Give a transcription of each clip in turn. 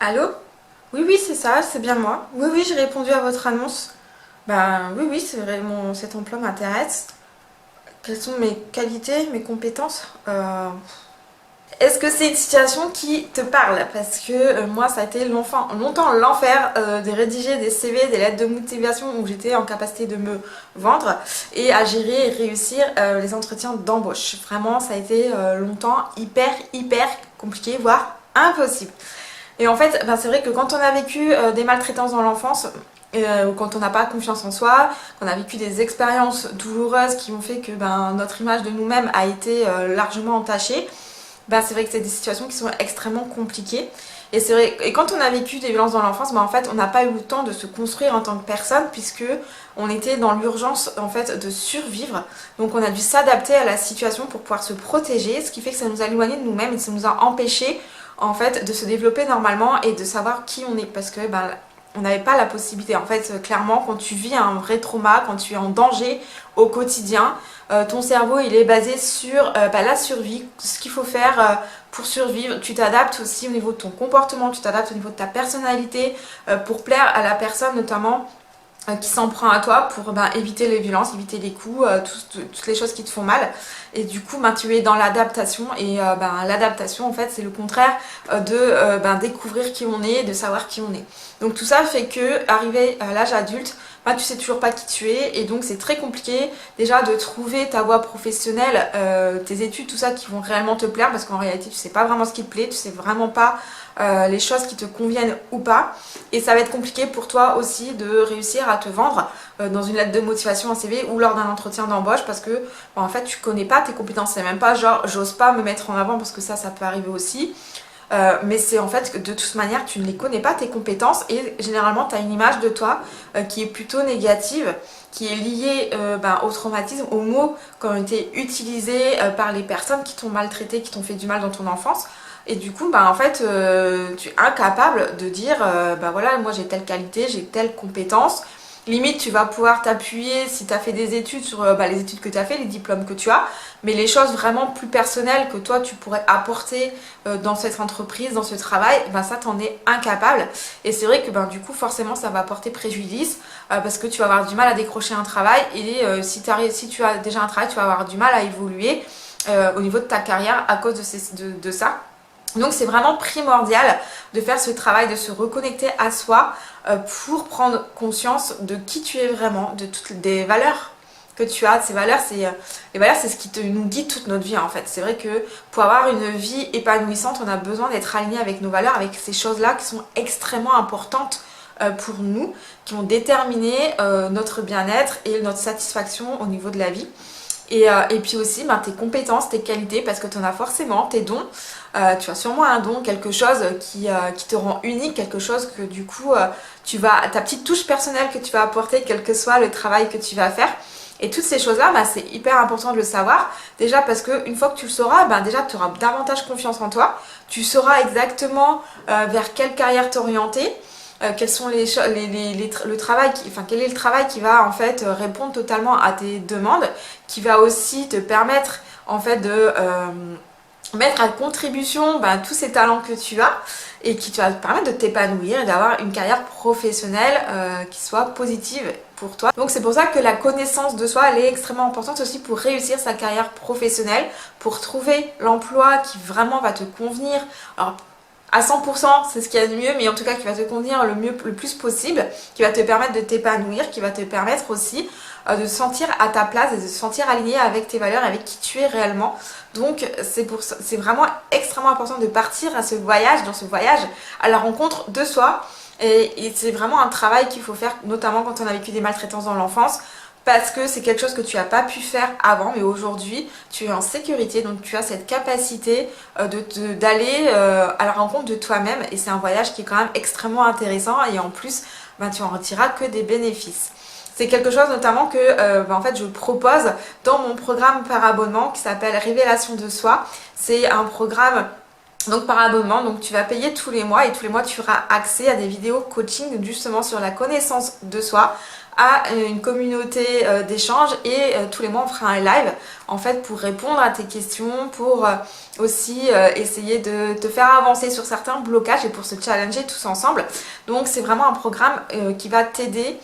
Allô? Oui, oui, c'est ça, c'est bien moi. Oui, oui, j'ai répondu à votre annonce. Oui, oui, c'est vrai, cet emploi m'intéresse. Quelles sont mes qualités, mes compétences? Est-ce que c'est une situation qui te parle? Parce que moi, ça a été longtemps l'enfer de rédiger des CV, des lettres de motivation où j'étais en capacité de me vendre et à gérer et réussir les entretiens d'embauche. Vraiment, ça a été longtemps hyper compliqué, voire impossible. Et en fait, c'est vrai que quand on a vécu des maltraitances dans l'enfance, ou quand on n'a pas confiance en soi, qu'on a vécu des expériences douloureuses qui ont fait que notre image de nous-mêmes a été largement entachée, c'est vrai que c'est des situations qui sont extrêmement compliquées. Et c'est vrai, et quand on a vécu des violences dans l'enfance, en fait, on n'a pas eu le temps de se construire en tant que personne puisque on était dans l'urgence en fait de survivre. Donc on a dû s'adapter à la situation pour pouvoir se protéger, ce qui fait que ça nous a éloigné de nous-mêmes et ça nous a empêché en fait de se développer normalement et de savoir qui on est parce que on n'avait pas la possibilité. En fait, clairement, quand tu vis un vrai trauma, quand tu es en danger au quotidien, ton cerveau il est basé sur la survie, ce qu'il faut faire pour survivre. Tu t'adaptes aussi au niveau de ton comportement, tu t'adaptes au niveau de ta personnalité pour plaire à la personne notamment qui s'en prend à toi pour éviter les violences, éviter les coups, toutes les choses qui te font mal. Et du coup, tu es dans l'adaptation et l'adaptation en fait c'est le contraire de découvrir qui on est, de savoir qui on est. Donc tout ça fait que arrivé à l'âge adulte, tu sais toujours pas qui tu es et donc c'est très compliqué déjà de trouver ta voie professionnelle, tes études, tout ça qui vont réellement te plaire parce qu'en réalité tu sais pas vraiment ce qui te plaît, tu sais vraiment pas les choses qui te conviennent ou pas. Et ça va être compliqué pour toi aussi de réussir à te vendre dans une lettre de motivation, un CV ou lors d'un entretien d'embauche parce que en fait tu connais pas tes compétences. C'est même pas genre j'ose pas me mettre en avant parce que ça peut arriver aussi. Mais c'est en fait que de toute manière tu ne les connais pas tes compétences et généralement tu as une image de toi qui est plutôt négative, qui est liée au traumatisme, aux mots qui ont été utilisés par les personnes qui t'ont maltraité, qui t'ont fait du mal dans ton enfance. Et du coup, en fait, tu es incapable de dire, voilà, moi j'ai telle qualité, j'ai telle compétence. Limite, tu vas pouvoir t'appuyer si tu as fait des études sur les études que tu as fait, les diplômes que tu as, mais les choses vraiment plus personnelles que toi tu pourrais apporter dans cette entreprise, dans ce travail, ça t'en es incapable. Et c'est vrai que du coup, forcément, ça va porter préjudice parce que tu vas avoir du mal à décrocher un travail et si tu as déjà un travail, tu vas avoir du mal à évoluer au niveau de ta carrière à cause de ça. Donc c'est vraiment primordial de faire ce travail, de se reconnecter à soi pour prendre conscience de qui tu es vraiment, de toutes des valeurs que tu as. Ces valeurs, les valeurs, c'est ce qui nous guide toute notre vie en fait. C'est vrai que pour avoir une vie épanouissante, on a besoin d'être aligné avec nos valeurs, avec ces choses-là qui sont extrêmement importantes pour nous, qui vont déterminer notre bien-être et notre satisfaction au niveau de la vie. Et puis aussi tes compétences, tes qualités, parce que tu en as forcément, tes dons. Tu as sûrement un don, quelque chose qui te rend unique, quelque chose que du coup, ta petite touche personnelle que tu vas apporter, quel que soit le travail que tu vas faire. Et toutes ces choses-là, c'est hyper important de le savoir. Déjà parce qu'une fois que tu le sauras, déjà tu auras davantage confiance en toi. Tu sauras exactement vers quelle carrière t'orienter. Quels sont le travail quel est le travail qui va en fait répondre totalement à tes demandes, qui va aussi te permettre en fait de mettre à contribution tous ces talents que tu as et qui te va te permettre de t'épanouir et d'avoir une carrière professionnelle qui soit positive pour toi. Donc c'est pour ça que la connaissance de soi elle est extrêmement importante aussi pour réussir sa carrière professionnelle, pour trouver l'emploi qui vraiment va te convenir. Alors à 100%, c'est ce qu'il y a de mieux, mais en tout cas qui va te convenir le plus possible, qui va te permettre de t'épanouir, qui va te permettre aussi de te sentir à ta place et de te sentir aligné avec tes valeurs, avec qui tu es réellement. Donc c'est vraiment extrêmement important de partir dans ce voyage à la rencontre de soi. Et c'est vraiment un travail qu'il faut faire, notamment quand on a vécu des maltraitances dans l'enfance, parce que c'est quelque chose que tu n'as pas pu faire avant, mais aujourd'hui tu es en sécurité, donc tu as cette capacité d'aller à la rencontre de toi-même, et c'est un voyage qui est quand même extrêmement intéressant, et en plus tu en retireras que des bénéfices. C'est quelque chose notamment que en fait je propose dans mon programme par abonnement qui s'appelle Révélation de soi. C'est un programme donc par abonnement, donc tu vas payer tous les mois et tous les mois tu auras accès à des vidéos coaching justement sur la connaissance de soi, à une communauté d'échange et tous les mois on fera un live en fait pour répondre à tes questions, pour aussi essayer de te faire avancer sur certains blocages et pour se challenger tous ensemble. Donc c'est vraiment un programme qui va t'aider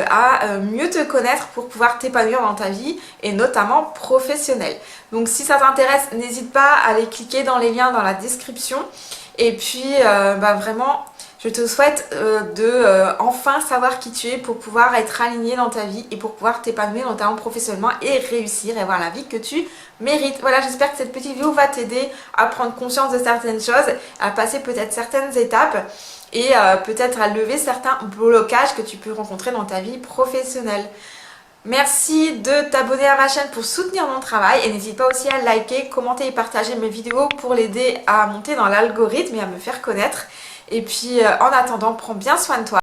à mieux te connaître pour pouvoir t'épanouir dans ta vie et notamment professionnelle. Donc si ça t'intéresse, n'hésite pas à aller cliquer dans les liens dans la description. Et puis vraiment, je te souhaite de enfin savoir qui tu es pour pouvoir être aligné dans ta vie et pour pouvoir t'épanouir notamment professionnellement et réussir et avoir la vie que tu mérites. Voilà, j'espère que cette petite vidéo va t'aider à prendre conscience de certaines choses, à passer peut-être certaines étapes et peut-être à lever certains blocages que tu peux rencontrer dans ta vie professionnelle. Merci de t'abonner à ma chaîne pour soutenir mon travail et n'hésite pas aussi à liker, commenter et partager mes vidéos pour l'aider à monter dans l'algorithme et à me faire connaître. Et puis en attendant, prends bien soin de toi.